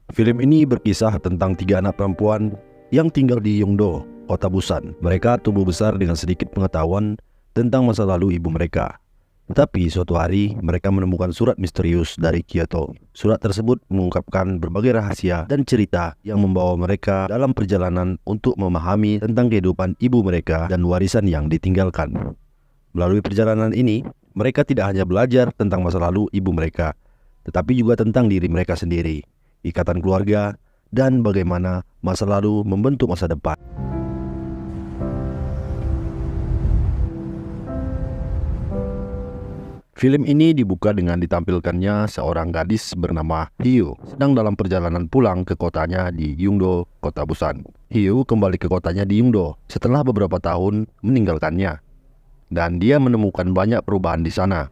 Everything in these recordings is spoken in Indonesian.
Film ini berkisah tentang 3 anak perempuan yang tinggal di Yeongdo, kota Busan. Mereka tumbuh besar dengan sedikit pengetahuan tentang masa lalu ibu mereka. Tetapi suatu hari mereka menemukan surat misterius dari Kyoto. Surat tersebut mengungkapkan berbagai rahasia dan cerita yang membawa mereka dalam perjalanan untuk memahami tentang kehidupan ibu mereka dan warisan yang ditinggalkan. Melalui perjalanan ini, mereka tidak hanya belajar tentang masa lalu ibu mereka, tetapi juga tentang diri mereka sendiri, ikatan keluarga, dan bagaimana masa lalu membentuk masa depan. Film ini dibuka dengan ditampilkannya seorang gadis bernama Hyo sedang dalam perjalanan pulang ke kotanya di Yeongdo, kota Busan. Hyo kembali ke kotanya di Yeongdo setelah beberapa tahun meninggalkannya, dan dia menemukan banyak perubahan di sana.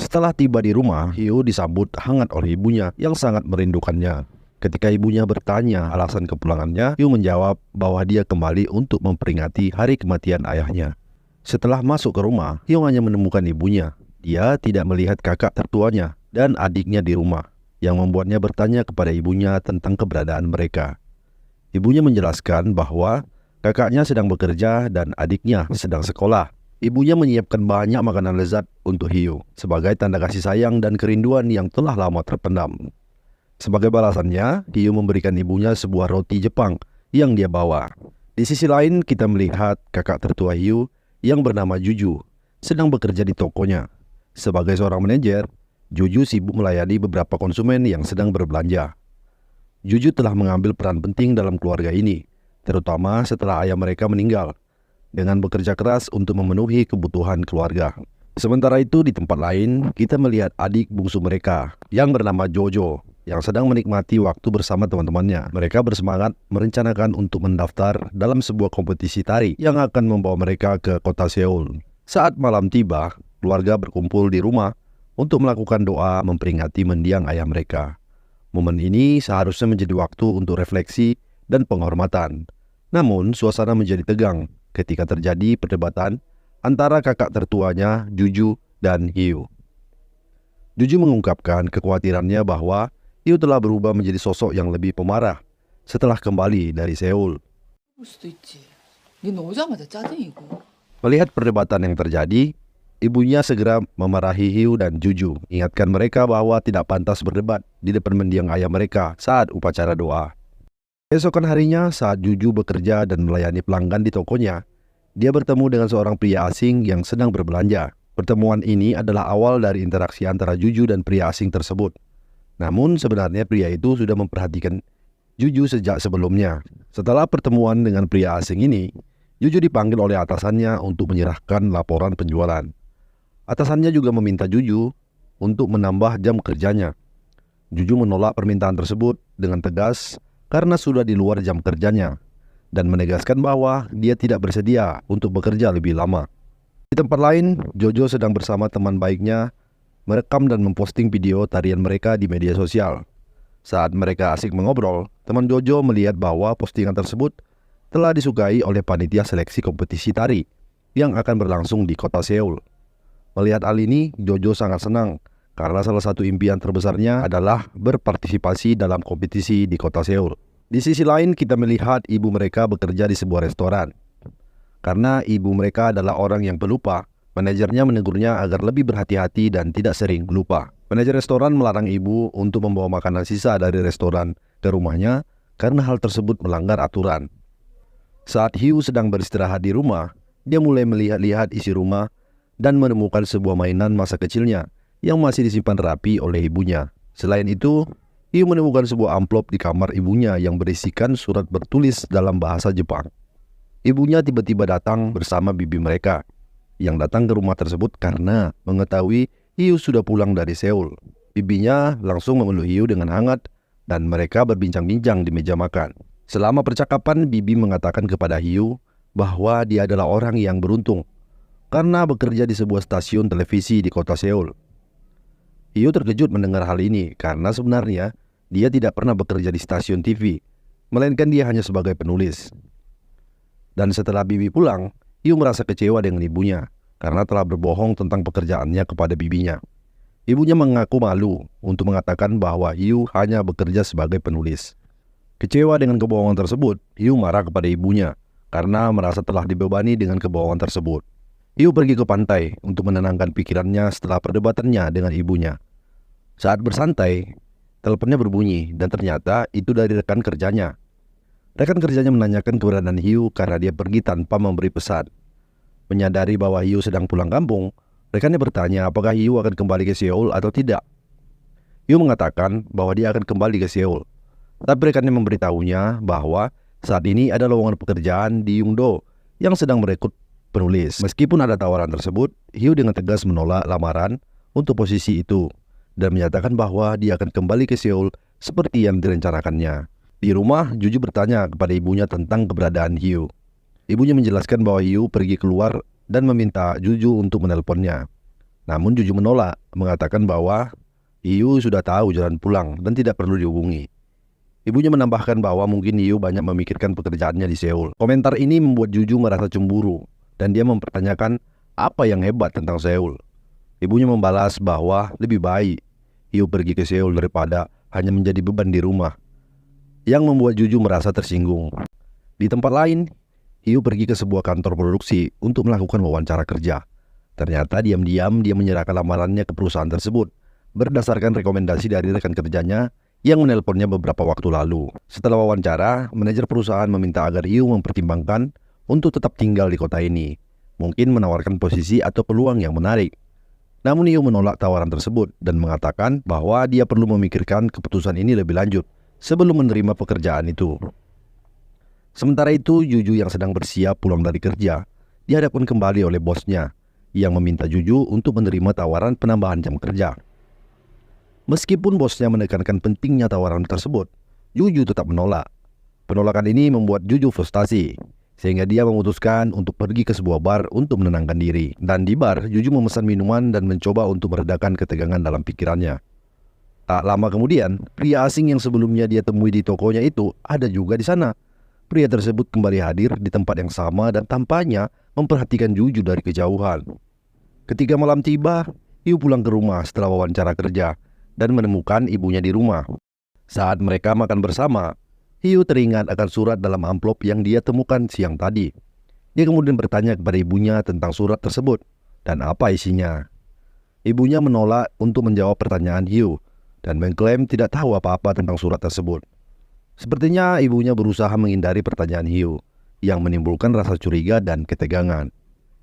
Setelah tiba di rumah, Hyo disambut hangat oleh ibunya yang sangat merindukannya. Ketika ibunya bertanya alasan kepulangannya, Hyo menjawab bahwa dia kembali untuk memperingati hari kematian ayahnya. Setelah masuk ke rumah, Hyo hanya menemukan ibunya. Dia tidak melihat kakak tertuanya dan adiknya di rumah, yang membuatnya bertanya kepada ibunya tentang keberadaan mereka. Ibunya menjelaskan bahwa kakaknya sedang bekerja dan adiknya sedang sekolah. Ibunya menyiapkan banyak makanan lezat untuk Hyo sebagai tanda kasih sayang dan kerinduan yang telah lama terpendam. Sebagai balasannya, Hyo memberikan ibunya sebuah roti Jepang yang dia bawa. Di sisi lain, kita melihat kakak tertua Hyo yang bernama Juju sedang bekerja di tokonya. Sebagai seorang manajer, Juju sibuk melayani beberapa konsumen yang sedang berbelanja. Juju telah mengambil peran penting dalam keluarga ini, terutama setelah ayah mereka meninggal, dengan bekerja keras untuk memenuhi kebutuhan keluarga. Sementara itu, di tempat lain, kita melihat adik bungsu mereka yang bernama Jojo yang sedang menikmati waktu bersama teman-temannya. Mereka bersemangat merencanakan untuk mendaftar dalam sebuah kompetisi tari yang akan membawa mereka ke kota Seoul. Saat malam tiba, keluarga berkumpul di rumah untuk melakukan doa memperingati mendiang ayah mereka. Momen ini seharusnya menjadi waktu untuk refleksi dan penghormatan. Namun, suasana menjadi tegang ketika terjadi perdebatan antara kakak tertuanya, Juju, dan Hyo. Juju mengungkapkan kekhawatirannya bahwa Hyo telah berubah menjadi sosok yang lebih pemarah setelah kembali dari Seoul. Melihat perdebatan yang terjadi, ibunya segera memarahi Hyo dan Juju, ingatkan mereka bahwa tidak pantas berdebat di depan mendiang ayah mereka saat upacara doa. Keesokan harinya, saat Juju bekerja dan melayani pelanggan di tokonya, dia bertemu dengan seorang pria asing yang sedang berbelanja. Pertemuan ini adalah awal dari interaksi antara Juju dan pria asing tersebut. Namun sebenarnya pria itu sudah memperhatikan Juju sejak sebelumnya. Setelah pertemuan dengan pria asing ini, Juju dipanggil oleh atasannya untuk menyerahkan laporan penjualan. Atasannya juga meminta Juju untuk menambah jam kerjanya. Juju menolak permintaan tersebut dengan tegas karena sudah di luar jam kerjanya, dan menegaskan bahwa dia tidak bersedia untuk bekerja lebih lama. Di tempat lain, Jojo sedang bersama teman baiknya merekam dan memposting video tarian mereka di media sosial. Saat mereka asik mengobrol, teman Jojo melihat bahwa postingan tersebut telah disukai oleh panitia seleksi kompetisi tari yang akan berlangsung di kota Seoul. Melihat hal ini, Jojo sangat senang karena salah satu impian terbesarnya adalah berpartisipasi dalam kompetisi di kota Seoul. Di sisi lain, kita melihat ibu mereka bekerja di sebuah restoran. Karena ibu mereka adalah orang yang pelupa, manajernya menegurnya agar lebih berhati-hati dan tidak sering lupa. Manajer restoran melarang ibu untuk membawa makanan sisa dari restoran ke rumahnya karena hal tersebut melanggar aturan. Saat Hyo sedang beristirahat di rumah, dia mulai melihat-lihat isi rumah dan menemukan sebuah mainan masa kecilnya yang masih disimpan rapi oleh ibunya. Selain itu, Hyo menemukan sebuah amplop di kamar ibunya yang berisikan surat bertulis dalam bahasa Jepang. Ibunya tiba-tiba datang bersama bibi mereka, yang datang ke rumah tersebut karena mengetahui Hyo sudah pulang dari Seoul. Bibinya langsung memeluk Hyo dengan hangat dan mereka berbincang-bincang di meja makan. Selama percakapan, bibi mengatakan kepada Hyo bahwa dia adalah orang yang beruntung karena bekerja di sebuah stasiun televisi di kota Seoul. Hyo terkejut mendengar hal ini karena sebenarnya dia tidak pernah bekerja di stasiun TV, melainkan dia hanya sebagai penulis. Dan setelah bibi pulang, Hyo merasa kecewa dengan ibunya karena telah berbohong tentang pekerjaannya kepada bibinya. Ibunya mengaku malu untuk mengatakan bahwa Hiu hanya bekerja sebagai penulis. Kecewa dengan kebohongan tersebut, Hiu marah kepada ibunya karena merasa telah dibebani dengan kebohongan tersebut. Hiu pergi ke pantai untuk menenangkan pikirannya setelah perdebatannya dengan ibunya. Saat bersantai, teleponnya berbunyi dan ternyata itu dari rekan kerjanya. Rekan kerjanya menanyakan keberadaan Hiu karena dia pergi tanpa memberi pesan. Menyadari bahwa Hiu sedang pulang kampung, rekannya bertanya apakah Hiu akan kembali ke Seoul atau tidak. Hiu mengatakan bahwa dia akan kembali ke Seoul, tapi rekannya memberitahunya bahwa saat ini ada lowongan pekerjaan di Yungdo yang sedang merekrut penulis. Meskipun ada tawaran tersebut, Hiu dengan tegas menolak lamaran untuk posisi itu dan menyatakan bahwa dia akan kembali ke Seoul seperti yang direncanakannya. Di rumah, Juju bertanya kepada ibunya tentang keberadaan Hiu. Ibunya menjelaskan bahwa Hiu pergi keluar dan meminta Juju untuk menelponnya. Namun Juju menolak, mengatakan bahwa Hiu sudah tahu jalan pulang dan tidak perlu dihubungi. Ibunya menambahkan bahwa mungkin Hiu banyak memikirkan pekerjaannya di Seoul. Komentar ini membuat Juju merasa cemburu dan dia mempertanyakan apa yang hebat tentang Seoul. Ibunya membalas bahwa lebih baik Hiu pergi ke Seoul daripada hanya menjadi beban di rumah, yang membuat Juju merasa tersinggung. Di tempat lain, Hiu pergi ke sebuah kantor produksi untuk melakukan wawancara kerja. Ternyata diam-diam dia menyerahkan lamarannya ke perusahaan tersebut berdasarkan rekomendasi dari rekan kerjanya yang menelponnya beberapa waktu lalu. Setelah wawancara, manajer perusahaan meminta agar Hiu mempertimbangkan untuk tetap tinggal di kota ini, mungkin menawarkan posisi atau peluang yang menarik. Namun Hiu menolak tawaran tersebut dan mengatakan bahwa dia perlu memikirkan keputusan ini lebih lanjut sebelum menerima pekerjaan itu. Sementara itu, Juju yang sedang bersiap pulang dari kerja dihadapkan kembali oleh bosnya yang meminta Juju untuk menerima tawaran penambahan jam kerja. Meskipun bosnya menekankan pentingnya tawaran tersebut, Juju tetap menolak. Penolakan ini membuat Juju frustasi, sehingga dia memutuskan untuk pergi ke sebuah bar untuk menenangkan diri. Dan di bar, Juju memesan minuman dan mencoba untuk meredakan ketegangan dalam pikirannya. Tak lama kemudian, pria asing yang sebelumnya dia temui di tokonya itu ada juga di sana. Pria tersebut kembali hadir di tempat yang sama dan tampaknya memperhatikan Juju dari kejauhan. Ketika malam tiba, Hiu pulang ke rumah setelah wawancara kerja dan menemukan ibunya di rumah. Saat mereka makan bersama, Hiu teringat akan surat dalam amplop yang dia temukan siang tadi. Dia kemudian bertanya kepada ibunya tentang surat tersebut dan apa isinya. Ibunya menolak untuk menjawab pertanyaan Hiu dan mengklaim tidak tahu apa-apa tentang surat tersebut. Sepertinya ibunya berusaha menghindari pertanyaan Hiu yang menimbulkan rasa curiga dan ketegangan.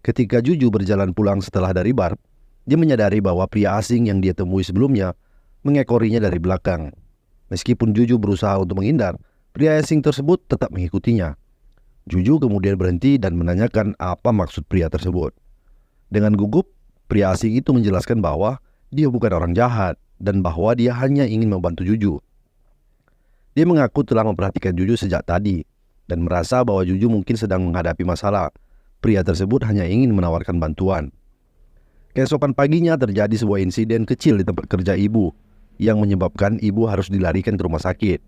Ketika Juju berjalan pulang setelah dari bar, dia menyadari bahwa pria asing yang dia temui sebelumnya mengekorinya dari belakang. Meskipun Juju berusaha untuk menghindar, pria asing tersebut tetap mengikutinya. Juju kemudian berhenti dan menanyakan apa maksud pria tersebut. Dengan gugup, pria asing itu menjelaskan bahwa dia bukan orang jahat dan bahwa dia hanya ingin membantu Juju. Dia mengaku telah memperhatikan Juju sejak tadi dan merasa bahwa Juju mungkin sedang menghadapi masalah. Pria tersebut hanya ingin menawarkan bantuan. Keesokan paginya terjadi sebuah insiden kecil di tempat kerja ibu yang menyebabkan ibu harus dilarikan ke rumah sakit.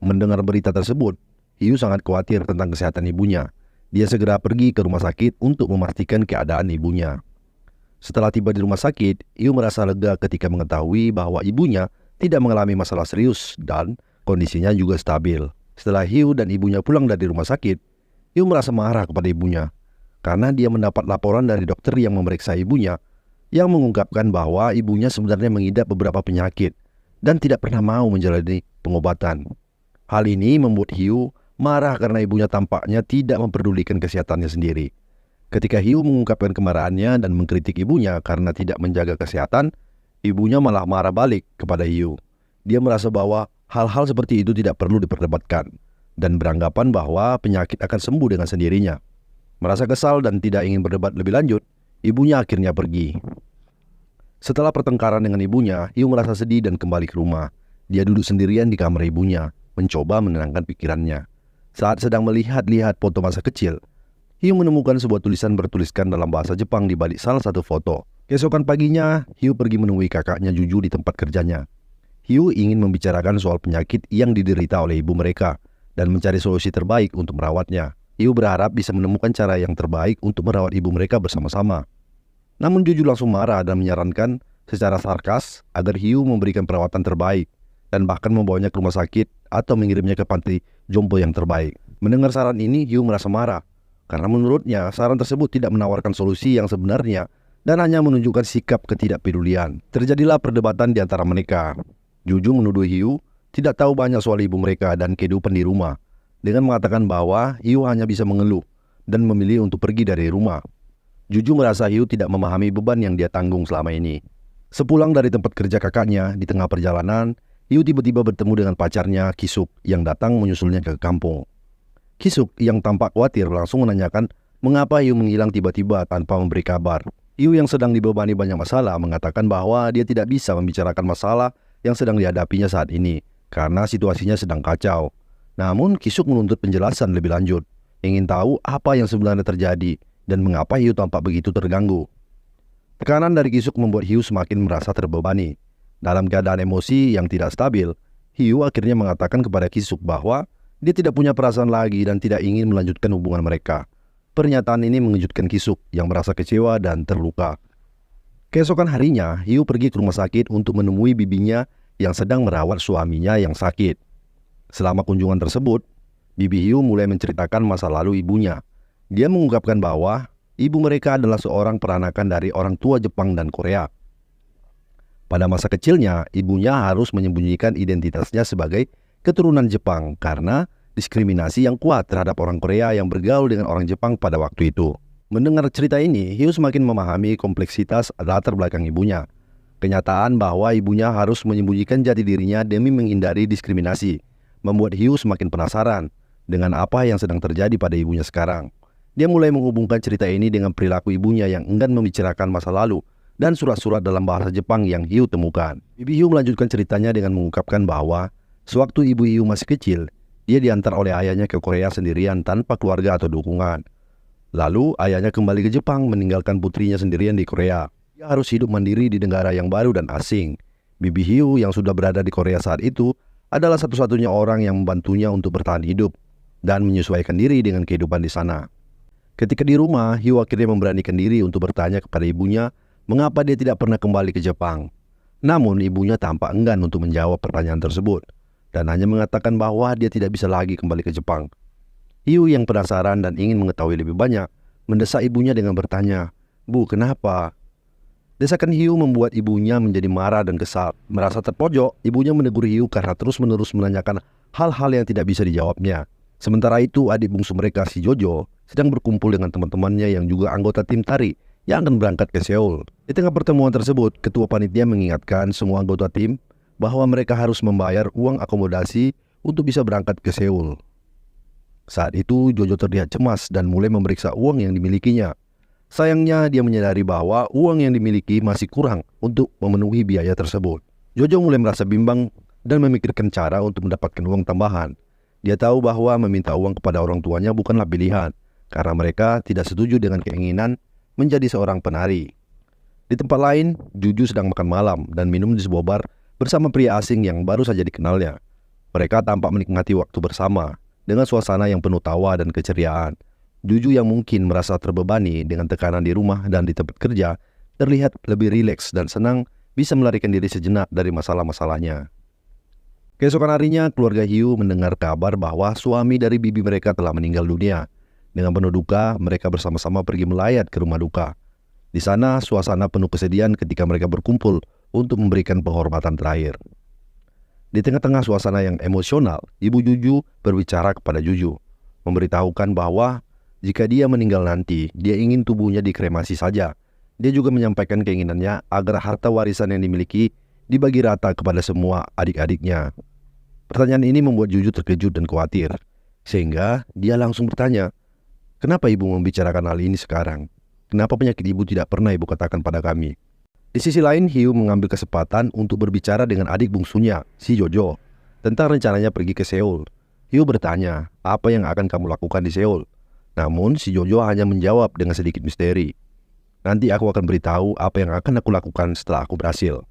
Mendengar berita tersebut, Hiu sangat khawatir tentang kesehatan ibunya. Dia segera pergi ke rumah sakit untuk memastikan keadaan ibunya. Setelah tiba di rumah sakit, Hiu merasa lega ketika mengetahui bahwa ibunya tidak mengalami masalah serius dan kondisinya juga stabil. Setelah Hiu dan ibunya pulang dari rumah sakit, Hiu merasa marah kepada ibunya karena dia mendapat laporan dari dokter yang memeriksa ibunya yang mengungkapkan bahwa ibunya sebenarnya mengidap beberapa penyakit dan tidak pernah mau menjalani pengobatan. Hal ini membuat Hiu marah karena ibunya tampaknya tidak memperdulikan kesehatannya sendiri. Ketika Hiu mengungkapkan kemarahannya dan mengkritik ibunya karena tidak menjaga kesehatan, ibunya malah marah balik kepada Hiu. Dia merasa bahwa hal-hal seperti itu tidak perlu diperdebatkan dan beranggapan bahwa penyakit akan sembuh dengan sendirinya. Merasa kesal dan tidak ingin berdebat lebih lanjut, ibunya akhirnya pergi. Setelah pertengkaran dengan ibunya, Hiu merasa sedih dan kembali ke rumah. Dia duduk sendirian di kamar ibunya, mencoba menenangkan pikirannya. Saat sedang melihat-lihat foto masa kecil, Hiu menemukan sebuah tulisan bertuliskan dalam bahasa Jepang di balik salah satu foto. Keesokan paginya, Hiu pergi menemui kakaknya Juju di tempat kerjanya. Hiu ingin membicarakan soal penyakit yang diderita oleh ibu mereka dan mencari solusi terbaik untuk merawatnya. Hiu berharap bisa menemukan cara yang terbaik untuk merawat ibu mereka bersama-sama. Namun Juju langsung marah dan menyarankan secara sarkas agar Hiu memberikan perawatan terbaik dan bahkan membawanya ke rumah sakit atau mengirimnya ke panti jompo yang terbaik. Mendengar saran ini, Hiu merasa marah karena menurutnya saran tersebut tidak menawarkan solusi yang sebenarnya dan hanya menunjukkan sikap ketidakpedulian. Terjadilah perdebatan di antara mereka. Juju menuduh Hiu tidak tahu banyak soal ibu mereka dan kehidupan di rumah, dengan mengatakan bahwa Hiu hanya bisa mengeluh dan memilih untuk pergi dari rumah. Juju merasa Hiu tidak memahami beban yang dia tanggung selama ini. Sepulang dari tempat kerja kakaknya, di tengah perjalanan, Hiu tiba-tiba bertemu dengan pacarnya, Kisuk, yang datang menyusulnya ke kampung. Kisuk yang tampak khawatir langsung menanyakan mengapa Hiu menghilang tiba-tiba tanpa memberi kabar. Hiu yang sedang dibebani banyak masalah mengatakan bahwa dia tidak bisa membicarakan masalah yang sedang dihadapinya saat ini karena situasinya sedang kacau. Namun Kisuk menuntut penjelasan lebih lanjut, ingin tahu apa yang sebenarnya terjadi dan mengapa Hiu tampak begitu terganggu. Tekanan dari Kisuk membuat Hiu semakin merasa terbebani. Dalam keadaan emosi yang tidak stabil, Hiu akhirnya mengatakan kepada Kisuk bahwa dia tidak punya perasaan lagi dan tidak ingin melanjutkan hubungan mereka. Pernyataan ini mengejutkan Kisuk yang merasa kecewa dan terluka. Keesokan harinya, Hiu pergi ke rumah sakit untuk menemui bibinya yang sedang merawat suaminya yang sakit. Selama kunjungan tersebut, bibi Hiu mulai menceritakan masa lalu ibunya. Dia mengungkapkan bahwa ibu mereka adalah seorang peranakan dari orang tua Jepang dan Korea. Pada masa kecilnya, ibunya harus menyembunyikan identitasnya sebagai keturunan Jepang karena diskriminasi yang kuat terhadap orang Korea yang bergaul dengan orang Jepang pada waktu itu. Mendengar cerita ini, Hiu semakin memahami kompleksitas latar belakang ibunya. Kenyataan bahwa ibunya harus menyembunyikan jati dirinya demi menghindari diskriminasi membuat Hiu semakin penasaran dengan apa yang sedang terjadi pada ibunya sekarang. Dia mulai menghubungkan cerita ini dengan perilaku ibunya yang enggan membicarakan masa lalu dan surat-surat dalam bahasa Jepang yang Hiu temukan. Bibi Hiu melanjutkan ceritanya dengan mengungkapkan bahwa sewaktu ibu Hiu masih kecil, dia diantar oleh ayahnya ke Korea sendirian tanpa keluarga atau dukungan. Lalu ayahnya kembali ke Jepang meninggalkan putrinya sendirian di Korea. Dia harus hidup mandiri di negara yang baru dan asing. Bibi Hiu yang sudah berada di Korea saat itu adalah satu-satunya orang yang membantunya untuk bertahan hidup dan menyesuaikan diri dengan kehidupan di sana. Ketika di rumah, Hiu akhirnya memberanikan diri untuk bertanya kepada ibunya mengapa dia tidak pernah kembali ke Jepang. Namun ibunya tampak enggan untuk menjawab pertanyaan tersebut dan hanya mengatakan bahwa dia tidak bisa lagi kembali ke Jepang. Hiu yang penasaran dan ingin mengetahui lebih banyak mendesak ibunya dengan bertanya, "Bu, kenapa?" Desakan Hiu membuat ibunya menjadi marah dan kesal. Merasa terpojok, ibunya menegur Hiu karena terus-menerus menanyakan hal-hal yang tidak bisa dijawabnya. Sementara itu, adik bungsu mereka, si Jojo, sedang berkumpul dengan teman-temannya yang juga anggota tim tari yang akan berangkat ke Seoul. Di tengah pertemuan tersebut, ketua panitia mengingatkan semua anggota tim bahwa mereka harus membayar uang akomodasi untuk bisa berangkat ke Seoul. Saat itu, Jojo terlihat cemas dan mulai memeriksa uang yang dimilikinya. Sayangnya, dia menyadari bahwa uang yang dimiliki masih kurang untuk memenuhi biaya tersebut. Jojo mulai merasa bimbang dan memikirkan cara untuk mendapatkan uang tambahan. Dia tahu bahwa meminta uang kepada orang tuanya bukanlah pilihan, karena mereka tidak setuju dengan keinginan menjadi seorang penari. Di tempat lain, Juju sedang makan malam dan minum di sebuah bar bersama pria asing yang baru saja dikenalnya. Mereka tampak menikmati waktu bersama dengan suasana yang penuh tawa dan keceriaan. Juju yang mungkin merasa terbebani dengan tekanan di rumah dan di tempat kerja terlihat lebih rileks dan senang bisa melarikan diri sejenak dari masalah-masalahnya. Keesokan harinya, keluarga Hiu mendengar kabar bahwa suami dari bibi mereka telah meninggal dunia. Dengan penuh duka, mereka bersama-sama pergi melayat ke rumah duka. Di sana, suasana penuh kesedihan ketika mereka berkumpul untuk memberikan penghormatan terakhir. Di tengah-tengah suasana yang emosional, Ibu Juju berbicara kepada Juju, memberitahukan bahwa jika dia meninggal nanti, dia ingin tubuhnya dikremasi saja. Dia juga menyampaikan keinginannya agar harta warisan yang dimiliki dibagi rata kepada semua adik-adiknya. Pertanyaan ini membuat Juju terkejut dan khawatir, sehingga dia langsung bertanya, "Kenapa ibu membicarakan hal ini sekarang? Kenapa penyakit ibu tidak pernah ibu katakan pada kami?" Di sisi lain, Hiu mengambil kesempatan untuk berbicara dengan adik bungsunya, si Jojo, tentang rencananya pergi ke Seoul. Hiu bertanya, "Apa yang akan kamu lakukan di Seoul?" Namun, si Jojo hanya menjawab dengan sedikit misteri, "Nanti aku akan beritahu apa yang akan aku lakukan setelah aku berhasil."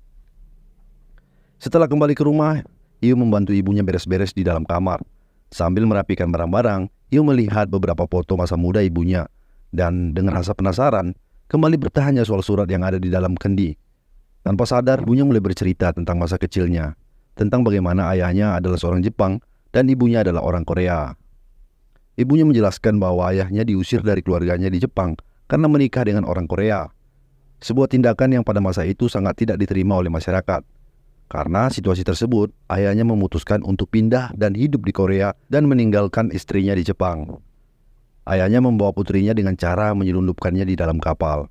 Setelah kembali ke rumah, Hiu membantu ibunya beres-beres di dalam kamar. Sambil merapikan barang-barang, Hiu melihat beberapa foto masa muda ibunya dan dengan rasa penasaran, kembali bertanya soal surat yang ada di dalam kendi. Tanpa sadar, ibunya mulai bercerita tentang masa kecilnya, tentang bagaimana ayahnya adalah seorang Jepang dan ibunya adalah orang Korea. Ibunya menjelaskan bahwa ayahnya diusir dari keluarganya di Jepang karena menikah dengan orang Korea. Sebuah tindakan yang pada masa itu sangat tidak diterima oleh masyarakat. Karena situasi tersebut, ayahnya memutuskan untuk pindah dan hidup di Korea dan meninggalkan istrinya di Jepang. Ayahnya membawa putrinya dengan cara menyelundupkannya di dalam kapal.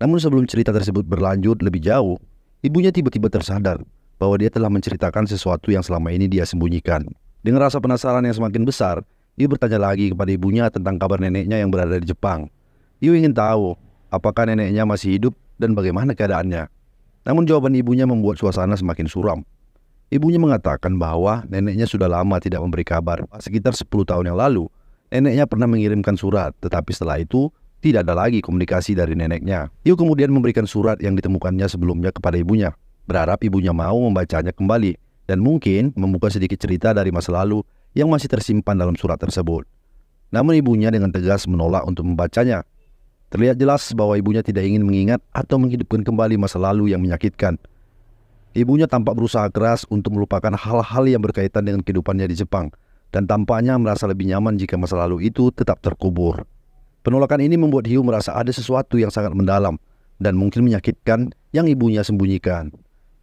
Namun sebelum cerita tersebut berlanjut lebih jauh, ibunya tiba-tiba tersadar bahwa dia telah menceritakan sesuatu yang selama ini dia sembunyikan. Dengan rasa penasaran yang semakin besar, ia bertanya lagi kepada ibunya tentang kabar neneknya yang berada di Jepang. Ia ingin tahu apakah neneknya masih hidup dan bagaimana keadaannya. Namun jawaban ibunya membuat suasana semakin suram. Ibunya mengatakan bahwa neneknya sudah lama tidak memberi kabar. Sekitar 10 tahun yang lalu, neneknya pernah mengirimkan surat, tetapi setelah itu tidak ada lagi komunikasi dari neneknya. Ia kemudian memberikan surat yang ditemukannya sebelumnya kepada ibunya, berharap ibunya mau membacanya kembali dan mungkin membuka sedikit cerita dari masa lalu yang masih tersimpan dalam surat tersebut. Namun ibunya dengan tegas menolak untuk membacanya. Terlihat jelas bahwa ibunya tidak ingin mengingat atau menghidupkan kembali masa lalu yang menyakitkan. Ibunya tampak berusaha keras untuk melupakan hal-hal yang berkaitan dengan kehidupannya di Jepang, dan tampaknya merasa lebih nyaman jika masa lalu itu tetap terkubur. Penolakan ini membuat Hiu merasa ada sesuatu yang sangat mendalam dan mungkin menyakitkan yang ibunya sembunyikan.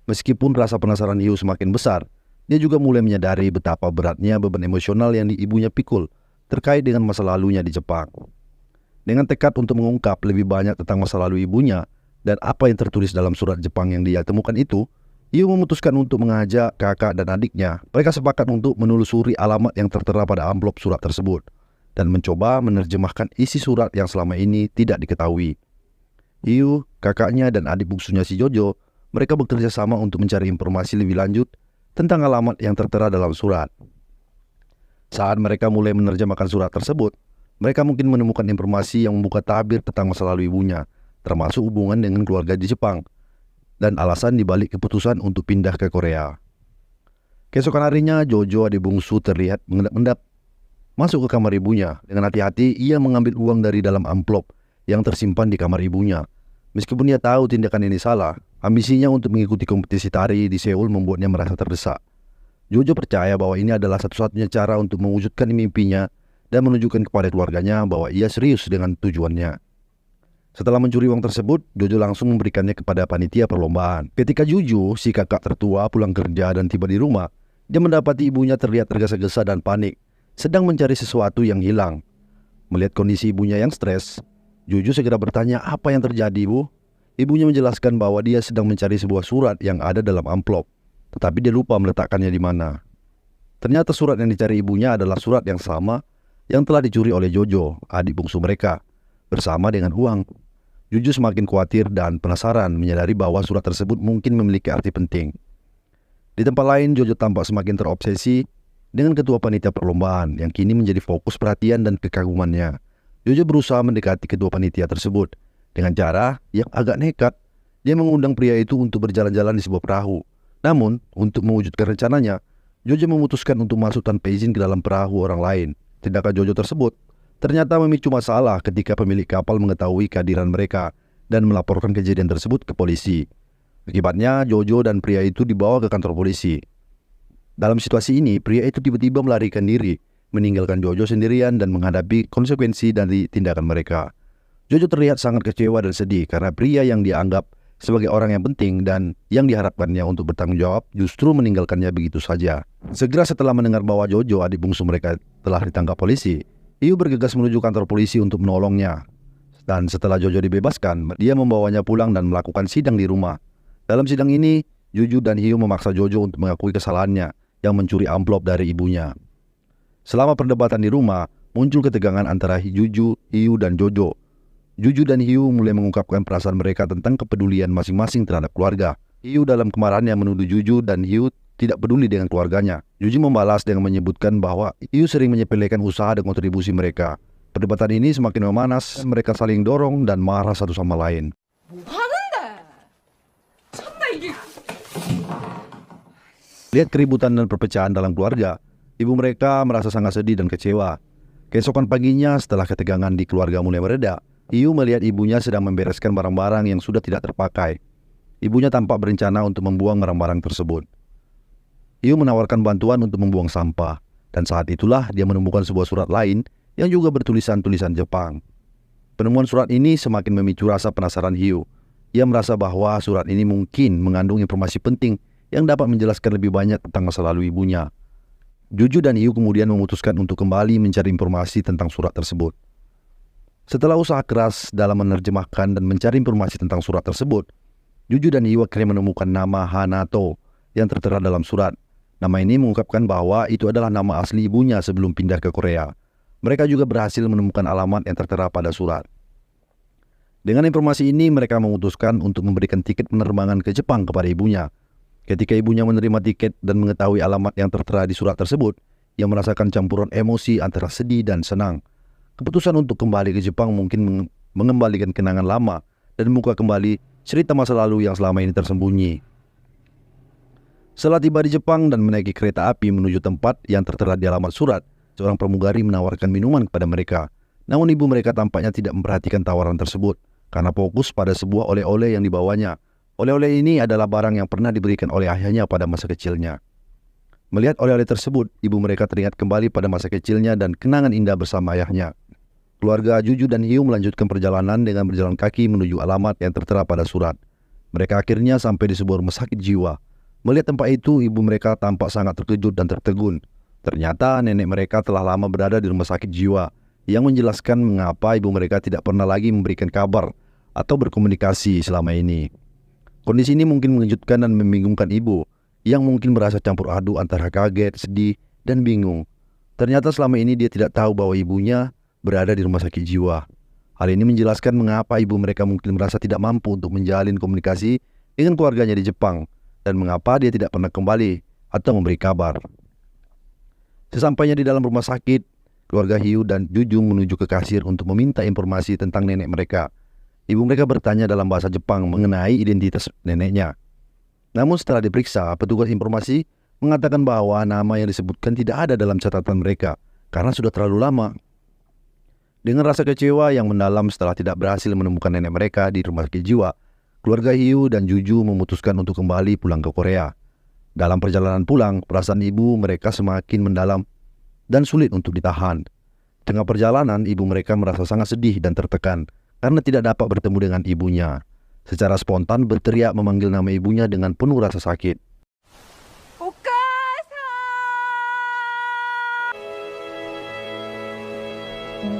Meskipun rasa penasaran Hiu semakin besar, dia juga mulai menyadari betapa beratnya beban emosional yang ibunya pikul terkait dengan masa lalunya di Jepang. Dengan tekad untuk mengungkap lebih banyak tentang masa lalu ibunya dan apa yang tertulis dalam surat Jepang yang dia temukan itu, Hiu memutuskan untuk mengajak kakak dan adiknya. Mereka sepakat untuk menelusuri alamat yang tertera pada amplop surat tersebut dan mencoba menerjemahkan isi surat yang selama ini tidak diketahui. Hiu, kakaknya dan adik bungsunya si Jojo, mereka bekerja sama untuk mencari informasi lebih lanjut tentang alamat yang tertera dalam surat. Saat mereka mulai menerjemahkan surat tersebut, mereka mungkin menemukan informasi yang membuka tabir tentang masa lalu ibunya, termasuk hubungan dengan keluarga di Jepang, dan alasan dibalik keputusan untuk pindah ke Korea. Keesokan harinya, Jojo adik bungsu terlihat mengendap-endap masuk ke kamar ibunya. Dengan hati-hati, ia mengambil uang dari dalam amplop yang tersimpan di kamar ibunya. Meskipun dia tahu tindakan ini salah, ambisinya untuk mengikuti kompetisi tari di Seoul membuatnya merasa terdesak. Jojo percaya bahwa ini adalah satu-satunya cara untuk mewujudkan mimpinya dan menunjukkan kepada keluarganya bahwa ia serius dengan tujuannya. Setelah mencuri uang tersebut, Jojo langsung memberikannya kepada panitia perlombaan. Ketika Juju, si kakak tertua, pulang kerja dan tiba di rumah, dia mendapati ibunya terlihat tergesa-gesa dan panik, sedang mencari sesuatu yang hilang. Melihat kondisi ibunya yang stres, Juju segera bertanya apa yang terjadi, Bu. Ibunya menjelaskan bahwa dia sedang mencari sebuah surat yang ada dalam amplop, tetapi dia lupa meletakkannya di mana. Ternyata surat yang dicari ibunya adalah surat yang sama yang telah dicuri oleh Jojo, adik bungsu mereka, bersama dengan uang. Juju semakin khawatir dan penasaran menyadari bahwa surat tersebut mungkin memiliki arti penting. Di tempat lain, Jojo tampak semakin terobsesi dengan ketua panitia perlombaan yang kini menjadi fokus perhatian dan kekagumannya. Jojo berusaha mendekati ketua panitia tersebut dengan cara yang agak nekat. Dia mengundang pria itu untuk berjalan-jalan di sebuah perahu. Namun, untuk mewujudkan rencananya, Jojo memutuskan untuk masuk tanpa izin ke dalam perahu orang lain. Tindakan Jojo tersebut ternyata memicu masalah ketika pemilik kapal mengetahui kehadiran mereka dan melaporkan kejadian tersebut ke polisi. Akibatnya, Jojo dan pria itu dibawa ke kantor polisi. Dalam situasi ini, pria itu tiba-tiba melarikan diri, meninggalkan Jojo sendirian dan menghadapi konsekuensi dari tindakan mereka. Jojo terlihat sangat kecewa dan sedih karena pria yang dianggap sebagai orang yang penting dan yang diharapkannya untuk bertanggung jawab justru meninggalkannya begitu saja. Segera setelah mendengar bahwa Jojo, adik bungsu mereka, telah ditangkap polisi, Hiu bergegas menuju kantor polisi untuk menolongnya. Dan setelah Jojo dibebaskan, dia membawanya pulang dan melakukan sidang di rumah. Dalam sidang ini, Juju dan Hiu memaksa Jojo untuk mengakui kesalahannya yang mencuri amplop dari ibunya. Selama perdebatan di rumah, muncul ketegangan antara Juju, Hiu, dan Jojo. Juju dan Hiu mulai mengungkapkan perasaan mereka tentang kepedulian masing-masing terhadap keluarga. Hiu dalam kemarahannya menuduh Juju dan Hiu tidak peduli dengan keluarganya. Juju membalas dengan menyebutkan bahwa Hiu sering menyepelekan usaha dan kontribusi mereka. Perdebatan ini semakin memanas, mereka saling dorong dan marah satu sama lain. Lihat keributan dan perpecahan dalam keluarga, ibu mereka merasa sangat sedih dan kecewa. Keesokan paginya, setelah ketegangan di keluarga mulai mereda, Hiu melihat ibunya sedang membereskan barang-barang yang sudah tidak terpakai. Ibunya tampak berencana untuk membuang barang-barang tersebut. Hiu menawarkan bantuan untuk membuang sampah, dan saat itulah dia menemukan sebuah surat lain yang juga bertulisan tulisan Jepang. Penemuan surat ini semakin memicu rasa penasaran Hiu. Ia merasa bahwa surat ini mungkin mengandung informasi penting yang dapat menjelaskan lebih banyak tentang masa lalu ibunya. Juju dan Hiu kemudian memutuskan untuk kembali mencari informasi tentang surat tersebut. Setelah usaha keras dalam menerjemahkan dan mencari informasi tentang surat tersebut, Juju dan Hiu akhirnya menemukan nama Hanato yang tertera dalam surat. Nama ini mengungkapkan bahwa itu adalah nama asli ibunya sebelum pindah ke Korea. Mereka juga berhasil menemukan alamat yang tertera pada surat. Dengan informasi ini, mereka memutuskan untuk memberikan tiket penerbangan ke Jepang kepada ibunya. Ketika ibunya menerima tiket dan mengetahui alamat yang tertera di surat tersebut, ia merasakan campuran emosi antara sedih dan senang. Keputusan untuk kembali ke Jepang mungkin mengembalikan kenangan lama dan membuka kembali cerita masa lalu yang selama ini tersembunyi. Setelah tiba di Jepang dan menaiki kereta api menuju tempat yang tertera di alamat surat, seorang pramugari menawarkan minuman kepada mereka. Namun ibu mereka tampaknya tidak memperhatikan tawaran tersebut, karena fokus pada sebuah oleh-oleh yang dibawanya. Oleh-oleh ini adalah barang yang pernah diberikan oleh ayahnya pada masa kecilnya. Melihat oleh-oleh tersebut, ibu mereka teringat kembali pada masa kecilnya dan kenangan indah bersama ayahnya. Keluarga Juju dan Hiu melanjutkan perjalanan dengan berjalan kaki menuju alamat yang tertera pada surat. Mereka akhirnya sampai di sebuah rumah sakit jiwa. Melihat tempat itu, ibu mereka tampak sangat terkejut dan tertegun. Ternyata nenek mereka telah lama berada di rumah sakit jiwa, yang menjelaskan mengapa ibu mereka tidak pernah lagi memberikan kabar atau berkomunikasi selama ini. Kondisi ini mungkin mengejutkan dan membingungkan ibu, yang mungkin merasa campur aduk antara kaget, sedih, dan bingung. Ternyata selama ini dia tidak tahu bahwa ibunya berada di rumah sakit jiwa. Hal ini menjelaskan mengapa ibu mereka mungkin merasa tidak mampu untuk menjalin komunikasi dengan keluarganya di Jepang, dan mengapa dia tidak pernah kembali atau memberi kabar. Sesampainya di dalam rumah sakit, keluarga Hiu dan Juju menuju ke kasir untuk meminta informasi tentang nenek mereka. Ibu mereka bertanya dalam bahasa Jepang mengenai identitas neneknya. Namun setelah diperiksa, petugas informasi mengatakan bahwa nama yang disebutkan tidak ada dalam catatan mereka karena sudah terlalu lama. Dengan rasa kecewa yang mendalam setelah tidak berhasil menemukan nenek mereka di rumah sakit jiwa, keluarga Hiu dan Juju memutuskan untuk kembali pulang ke Korea. Dalam perjalanan pulang, perasaan ibu mereka semakin mendalam dan sulit untuk ditahan. Tengah perjalanan, ibu mereka merasa sangat sedih dan tertekan karena tidak dapat bertemu dengan ibunya. Secara spontan berteriak memanggil nama ibunya dengan penuh rasa sakit.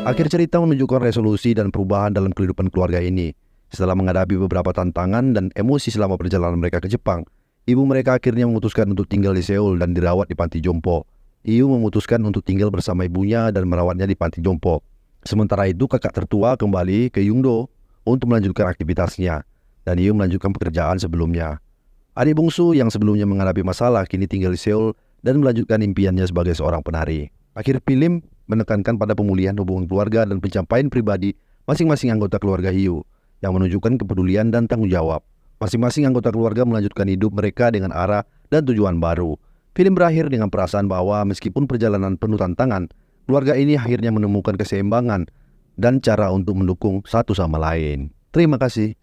Akhir cerita menunjukkan resolusi dan perubahan dalam kehidupan keluarga ini. Setelah menghadapi beberapa tantangan dan emosi selama perjalanan mereka ke Jepang, ibu mereka akhirnya memutuskan untuk tinggal di Seoul dan dirawat di panti jompo. Hiu memutuskan untuk tinggal bersama ibunya dan merawatnya di panti jompo. Sementara itu kakak tertua kembali ke Yungdo untuk melanjutkan aktivitasnya, dan Hiu melanjutkan pekerjaan sebelumnya. Adik bungsu yang sebelumnya menghadapi masalah kini tinggal di Seoul dan melanjutkan impiannya sebagai seorang penari. Akhir film menekankan pada pemulihan hubungan keluarga dan pencapaian pribadi masing-masing anggota keluarga Hiu, yang menunjukkan kepedulian dan tanggung jawab. Masing-masing anggota keluarga melanjutkan hidup mereka dengan arah dan tujuan baru. Film berakhir dengan perasaan bahwa meskipun perjalanan penuh tantangan, keluarga ini akhirnya menemukan keseimbangan dan cara untuk mendukung satu sama lain. Terima kasih.